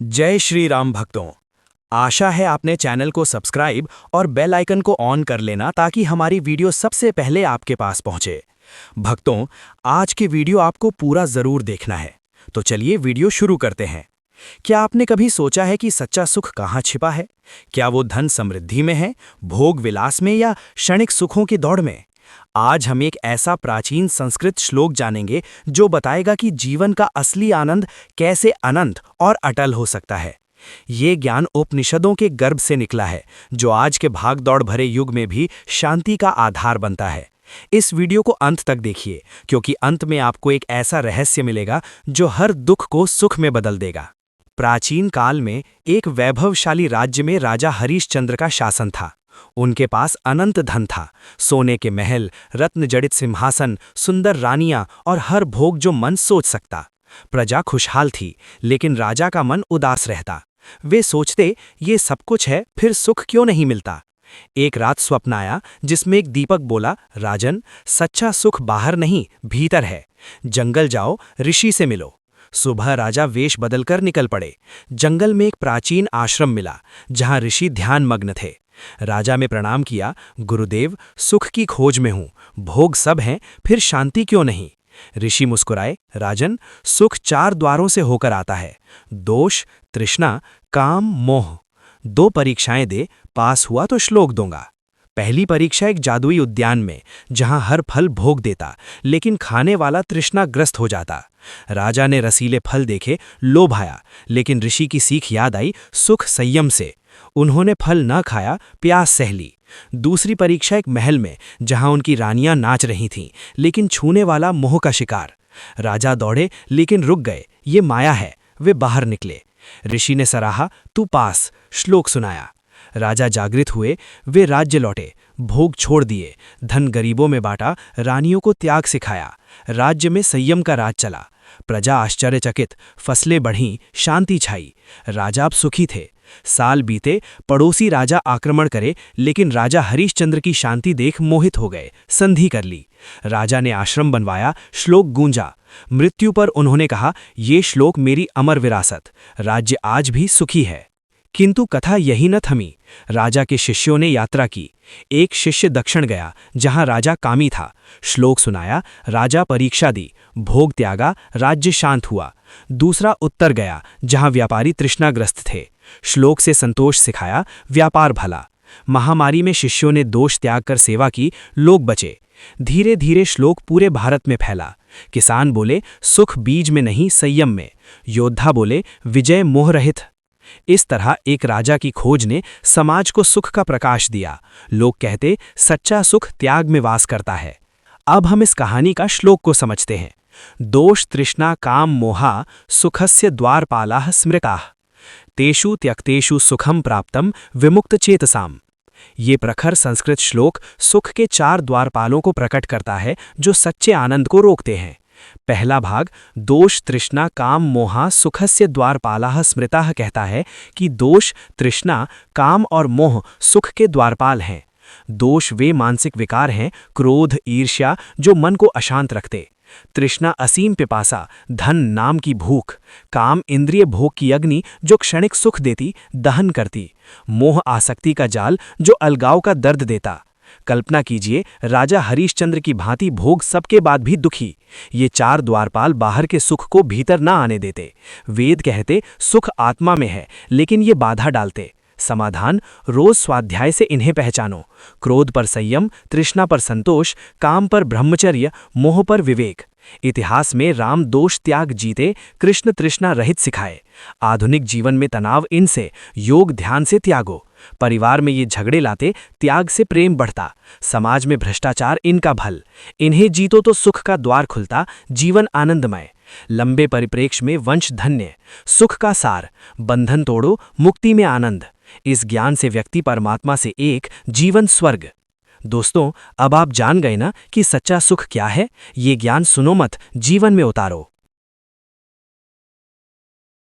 जय श्री राम भक्तों। आशा है आपने चैनल को सब्सक्राइब और बेल आइकन को ऑन कर लेना ताकि हमारी वीडियो सबसे पहले आपके पास पहुंचे। भक्तों, आज की वीडियो आपको पूरा जरूर देखना है, तो चलिए वीडियो शुरू करते हैं। क्या आपने कभी सोचा है कि सच्चा सुख कहाँ छिपा है? क्या वो धन समृद्धि में है, भोग विलास में, या क्षणिक सुखों की दौड़ में? आज हम एक ऐसा प्राचीन संस्कृत श्लोक जानेंगे जो बताएगा कि जीवन का असली आनंद कैसे अनंत और अटल हो सकता है। ये ज्ञान उपनिषदों के गर्भ से निकला है, जो आज के भागदौड़ भरे युग में भी शांति का आधार बनता है। इस वीडियो को अंत तक देखिए, क्योंकि अंत में आपको एक ऐसा रहस्य मिलेगा जो हर दुख को सुख में बदल देगा। प्राचीन काल में एक वैभवशाली राज्य में राजा हरिश्चंद्र का शासन था। उनके पास अनंत धन था, सोने के महल, रत्न जड़ित सिंहासन, सुंदर रानियां और हर भोग जो मन सोच सकता। प्रजा खुशहाल थी, लेकिन राजा का मन उदास रहता। वे सोचते, ये सब कुछ है, फिर सुख क्यों नहीं मिलता? एक रात स्वप्न आया जिसमें एक दीपक बोला, राजन, सच्चा सुख बाहर नहीं, भीतर है। जंगल जाओ, ऋषि से मिलो। सुबह राजा वेश बदलकर निकल पड़े। जंगल में एक प्राचीन आश्रम मिला, जहां ऋषि ध्यान मग्न थे। राजा में प्रणाम किया, गुरुदेव, सुख की खोज में हूं, भोग सब हैं, फिर शांति क्यों नहीं? ऋषि मुस्कुराए, राजन, सुख 4 द्वारों से होकर आता है, दोष, तृष्णा, काम, मोह। 2 परीक्षाएं दे, पास हुआ तो श्लोक दूंगा। पहली परीक्षा एक जादुई उद्यान में, जहां हर फल भोग देता, लेकिन खाने वाला तृष्णाग्रस्त हो जाता। राजा ने रसीले फल देखे, लोभ आया, लेकिन ऋषि की सीख याद आई, सुख संयम से। उन्होंने फल न खाया, प्यास सह ली। दूसरी परीक्षा एक महल में, जहां उनकी रानियां नाच रही थीं, लेकिन छूने वाला मोह का शिकार। राजा दौड़े, लेकिन रुक गए, ये माया है। वे बाहर निकले। ऋषि ने सराहा, तू पास, श्लोक सुनाया। राजा जागृत हुए, वे राज्य लौटे, भोग छोड़ दिए, धन गरीबों में बांटा, रानियों को त्याग सिखाया। राज्य में संयम का राज चला। प्रजा आश्चर्यचकित, फसलें बढ़ीं, शांति छाई। राजा अब सुखी थे। साल बीते, पड़ोसी राजा आक्रमण करे, लेकिन राजा हरिश्चंद्र की शांति देख मोहित हो गए, संधि कर ली। राजा ने आश्रम बनवाया, श्लोक गूंजा। मृत्यु पर उन्होंने कहा, ये श्लोक मेरी अमर विरासत। राज्य आज भी सुखी है। किंतु कथा यही न थमी। राजा के शिष्यों ने यात्रा की। एक शिष्य दक्षिण गया, जहां राजा कामी था, श्लोक सुनाया, राजा परीक्षा दी, भोग त्यागा, राज्य शांत हुआ। दूसरा उत्तर गया, जहां व्यापारी तृष्णाग्रस्त थे, श्लोक से संतोष सिखाया, व्यापार भला। महामारी में शिष्यों ने दोष त्याग कर सेवा की, लोग बचे। धीरे धीरे श्लोक पूरे भारत में फैला। किसान बोले, सुख बीज में नहीं, संयम में। योद्धा बोले, विजय मोह रहित। इस तरह एक राजा की खोज ने समाज को सुख का प्रकाश दिया। लोग कहते, सच्चा सुख त्याग में वास करता है। अब हम इस कहानी का श्लोक को समझते हैं। दोष, तृष्णा, काम, मोहा सुखस्य द्वारपालाः स्मृताः, तेषु त्यक्तेषु सुखम प्राप्तम विमुक्त चेतसाम। ये प्रखर संस्कृत श्लोक सुख के 4 द्वारपालों को प्रकट करता है, जो सच्चे आनंद को रोकते हैं। पहला भाग, दोष, तृष्णा, काम, मोहा सुखस्य द्वारपालाः स्मृताः, कहता है कि दोष, तृष्णा, काम और मोह सुख के द्वारपाल हैं। दोष वे मानसिक विकार हैं, क्रोध, ईर्ष्या, जो मन को अशांत रखते। तृष्णा असीम पिपासा, धन, नाम की भूख। काम इंद्रिय भोग की अग्नि, जो क्षणिक सुख देती, दहन करती। मोह आसक्ति का जाल, जो अलगाव का दर्द देता। कल्पना कीजिए, राजा हरिश्चंद्र की भांति भोग सबके बाद भी दुखी। ये 4 द्वारपाल बाहर के सुख को भीतर ना आने देते। वेद कहते, सुख आत्मा में है, लेकिन ये बाधा डालते। समाधान, रोज स्वाध्याय से इन्हें पहचानो। क्रोध पर संयम, तृष्णा पर संतोष, काम पर ब्रह्मचर्य, मोह पर विवेक। इतिहास में राम दोष त्याग जीते, कृष्ण तृष्णा रहित सिखाए। आधुनिक जीवन में तनाव इनसे, योग ध्यान से त्यागो। परिवार में ये झगड़े लाते, त्याग से प्रेम बढ़ता। समाज में भ्रष्टाचार इनका भल। इन्हें जीतो तो सुख का द्वार खुलता, जीवन आनंदमय। लंबे परिप्रेक्ष्य में वंश धन्य, सुख का सार, बंधन तोड़ो, मुक्ति में आनंद। इस ज्ञान से व्यक्ति परमात्मा से एक, जीवन स्वर्ग। दोस्तों, अब आप जान गए ना कि सच्चा सुख क्या है? ये ज्ञान सुनो मत, जीवन में उतारो।